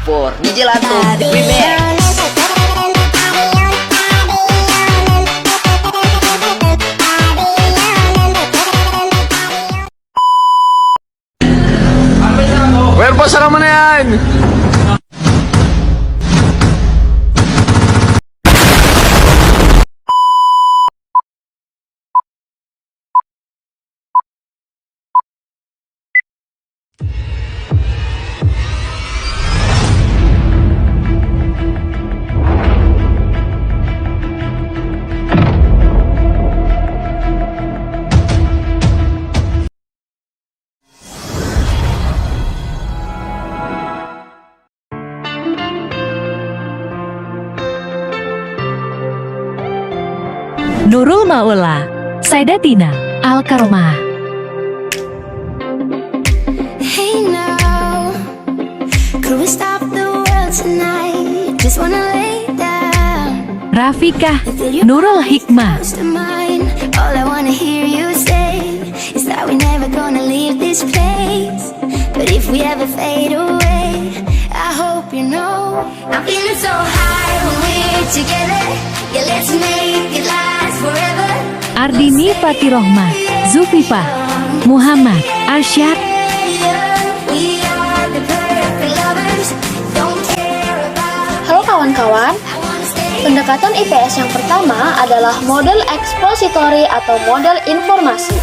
dapur. DJ Latung Remix. Where pa sa naman na yan? Nurul Maula, Saidatina, Al-Karomah. Hey now, could we stop the world tonight? Just wanna lay down. Rafikah, Nurul Hikmah. Close to mine. All I wanna hear you say is that we're never gonna leave this place. But if we ever fade away, I hope you know I'm feeling so high when we're together. Yeah, let's make it last forever. Ardini Fatirohmah, Zulfifah, Muhammad, Arsyad. We are the perfect lovers. Don't care about. Halo kawan-kawan, pendekatan IPS yang pertama adalah model ekspositori atau model informasi.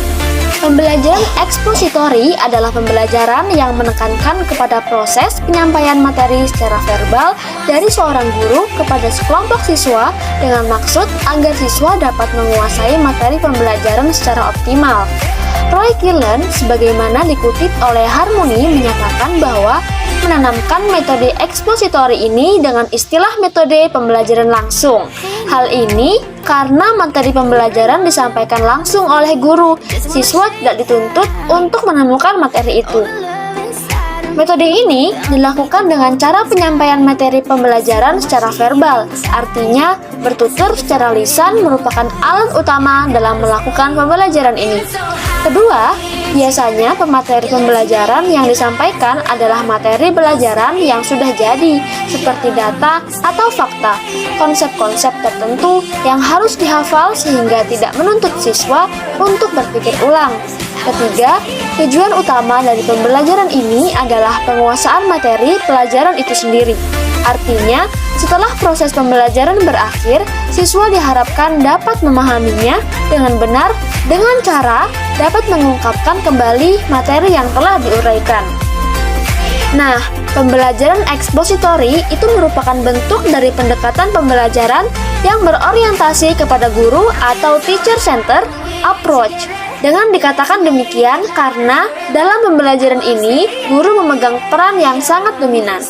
Pembelajaran ekspositori adalah pembelajaran yang menekankan kepada proses penyampaian materi secara verbal dari seorang guru kepada sekelompok siswa dengan maksud agar siswa dapat menguasai materi pembelajaran secara optimal. Roy Killen sebagaimana dikutip oleh Harmony menyatakan bahwa menanamkan metode ekspositori ini dengan istilah metode pembelajaran langsung. Hal ini karena materi pembelajaran disampaikan langsung oleh guru, siswa tidak dituntut untuk menemukan materi itu. Metode ini dilakukan dengan cara penyampaian materi pembelajaran secara verbal, artinya bertutur secara lisan merupakan alat utama dalam melakukan pembelajaran ini. Kedua, biasanya pemateri pembelajaran yang disampaikan adalah materi pelajaran yang sudah jadi, seperti data atau fakta, konsep-konsep tertentu yang harus dihafal sehingga tidak menuntut siswa untuk berpikir ulang. Ketiga, tujuan utama dari pembelajaran ini adalah penguasaan materi pelajaran itu sendiri. Artinya, setelah proses pembelajaran berakhir, siswa diharapkan dapat memahaminya dengan benar dengan cara dapat mengungkapkan kembali materi yang telah diuraikan. Nah, pembelajaran ekspositori itu merupakan bentuk dari pendekatan pembelajaran yang berorientasi kepada guru atau teacher-centered approach. Dengan dikatakan demikian karena dalam pembelajaran ini, guru memegang peran yang sangat dominan.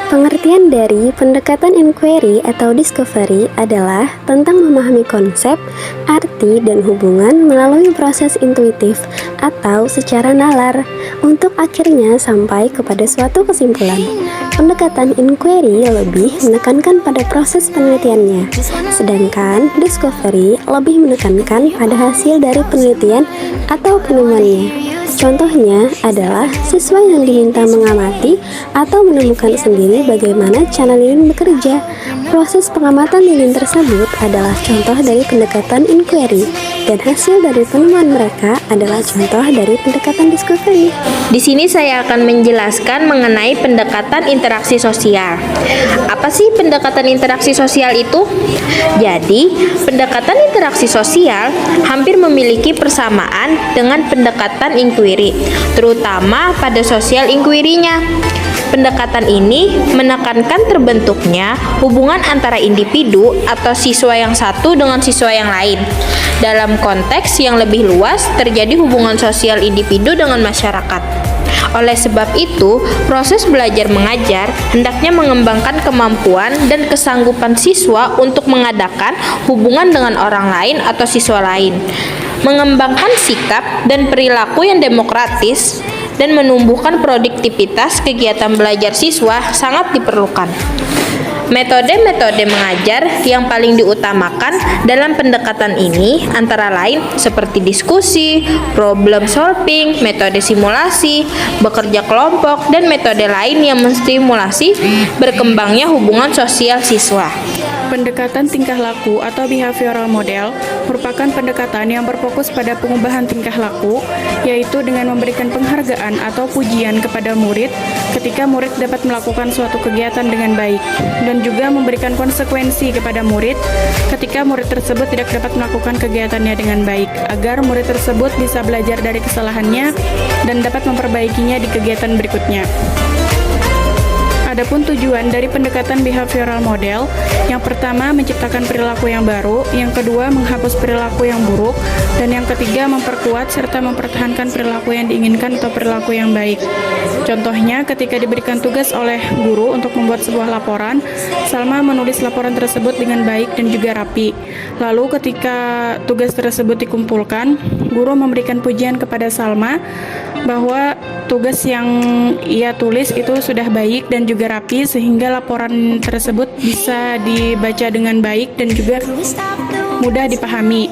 Pengertian dari pendekatan inquiry atau discovery adalah tentang memahami konsep, arti, dan hubungan melalui proses intuitif atau secara nalar untuk akhirnya sampai kepada suatu kesimpulan. Pendekatan inquiry lebih menekankan pada proses penelitiannya, sedangkan discovery lebih menekankan pada hasil dari penelitian atau penemuannya. Contohnya adalah siswa yang diminta mengamati atau menemukan sendiri bagaimana cara lilin bekerja. Proses pengamatan lilin tersebut adalah contoh dari pendekatan inquiry, dan hasil dari penemuan mereka adalah contoh dari pendekatan discovery. Di sini saya akan menjelaskan mengenai pendekatan interaksi sosial. Apa sih pendekatan interaksi sosial itu? Jadi, pendekatan interaksi sosial hampir memiliki persamaan dengan pendekatan inquiry, terutama pada sosial inquiry-nya. Pendekatan ini menekankan terbentuknya hubungan antara individu atau siswa yang satu dengan siswa yang lain. Dalam konteks yang lebih luas, terjadi hubungan sosial individu dengan masyarakat. Oleh sebab itu, proses belajar mengajar hendaknya mengembangkan kemampuan dan kesanggupan siswa untuk mengadakan hubungan dengan orang lain atau siswa lain, mengembangkan sikap dan perilaku yang demokratis, dan menumbuhkan produktivitas kegiatan belajar siswa sangat diperlukan. Metode-metode mengajar yang paling diutamakan dalam pendekatan ini antara lain seperti diskusi, problem solving, metode simulasi, bekerja kelompok, dan metode lain yang menstimulasi berkembangnya hubungan sosial siswa. Pendekatan tingkah laku atau behavioral model merupakan pendekatan yang berfokus pada pengubahan tingkah laku, yaitu dengan memberikan penghargaan atau pujian kepada murid ketika murid dapat melakukan suatu kegiatan dengan baik, dan juga memberikan konsekuensi kepada murid ketika murid tersebut tidak dapat melakukan kegiatannya dengan baik, agar murid tersebut bisa belajar dari kesalahannya dan dapat memperbaikinya di kegiatan berikutnya. Adapun tujuan dari pendekatan behavioral model, yang pertama menciptakan perilaku yang baru, yang kedua menghapus perilaku yang buruk, dan yang ketiga memperkuat serta mempertahankan perilaku yang diinginkan atau perilaku yang baik. Contohnya, ketika diberikan tugas oleh guru untuk membuat sebuah laporan, Salma menulis laporan tersebut dengan baik dan juga rapi. Lalu ketika tugas tersebut dikumpulkan, guru memberikan pujian kepada Salma bahwa tugas yang ia tulis itu sudah baik dan juga rapi, sehingga laporan tersebut bisa dibaca dengan baik dan juga mudah dipahami.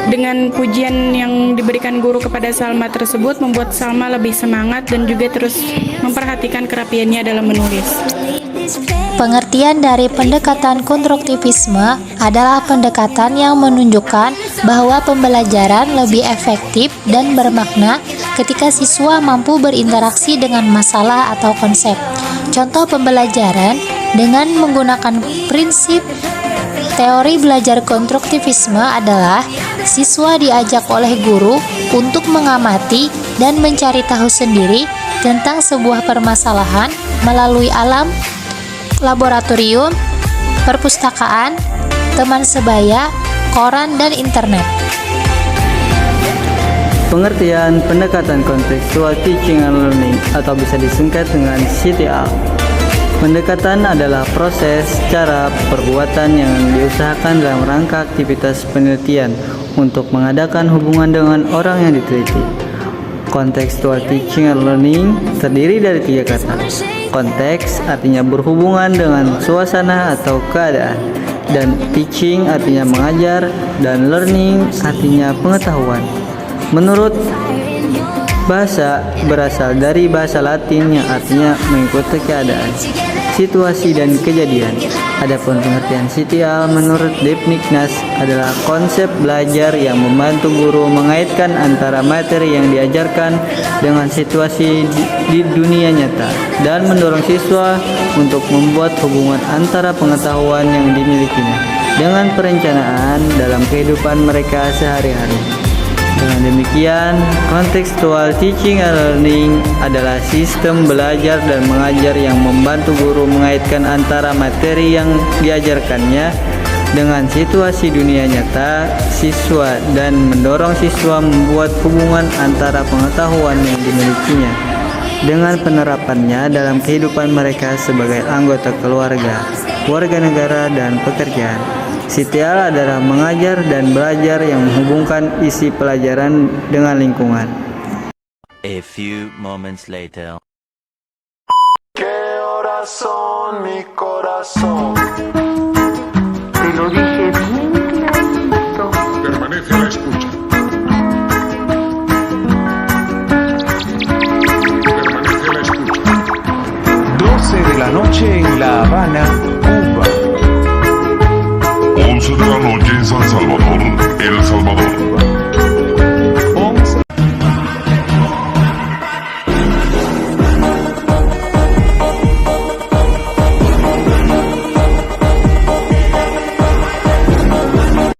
Dengan pujian yang diberikan guru kepada Salma tersebut membuat Salma lebih semangat dan juga terus memperhatikan kerapiannya dalam menulis. Pengertian dari pendekatan konstruktivisme adalah pendekatan yang menunjukkan bahwa pembelajaran lebih efektif dan bermakna ketika siswa mampu berinteraksi dengan masalah atau konsep. Contoh pembelajaran dengan menggunakan prinsip teori belajar konstruktivisme adalah siswa diajak oleh guru untuk mengamati dan mencari tahu sendiri tentang sebuah permasalahan melalui alam, laboratorium, perpustakaan, teman sebaya, koran, dan internet. Pengertian pendekatan kontekstual teaching and learning atau bisa disingkat dengan CTA. Pendekatan adalah proses, cara, perbuatan yang diusahakan dalam rangka aktivitas penelitian untuk mengadakan hubungan dengan orang yang diteliti. Contextual teaching and learning terdiri dari 3 kata. Konteks artinya berhubungan dengan suasana atau keadaan, dan teaching artinya mengajar, dan learning artinya pengetahuan. Menurut bahasa berasal dari bahasa Latin yang artinya mengikuti keadaan, situasi, dan kejadian. Adapun pengertian CTA menurut Deepniknas adalah konsep belajar yang membantu guru mengaitkan antara materi yang diajarkan dengan situasi di dunia nyata dan mendorong siswa untuk membuat hubungan antara pengetahuan yang dimilikinya dengan perencanaan dalam kehidupan mereka sehari-hari. Dengan demikian, contextual teaching and learning adalah sistem belajar dan mengajar yang membantu guru mengaitkan antara materi yang diajarkannya dengan situasi dunia nyata siswa dan mendorong siswa membuat hubungan antara pengetahuan yang dimilikinya dengan penerapannya dalam kehidupan mereka sebagai anggota keluarga, warga negara, dan pekerjaan. CTA adalah mengajar dan belajar yang menghubungkan isi pelajaran dengan lingkungan. A few moments later. ¿Qué horas son, mi corazón? Te lo dije bien clarito. Permanece a la escucha. Permanece a la escucha. 12 de la noche en La Habana, Cuba. 11 de la noche en San Salvador, El Salvador.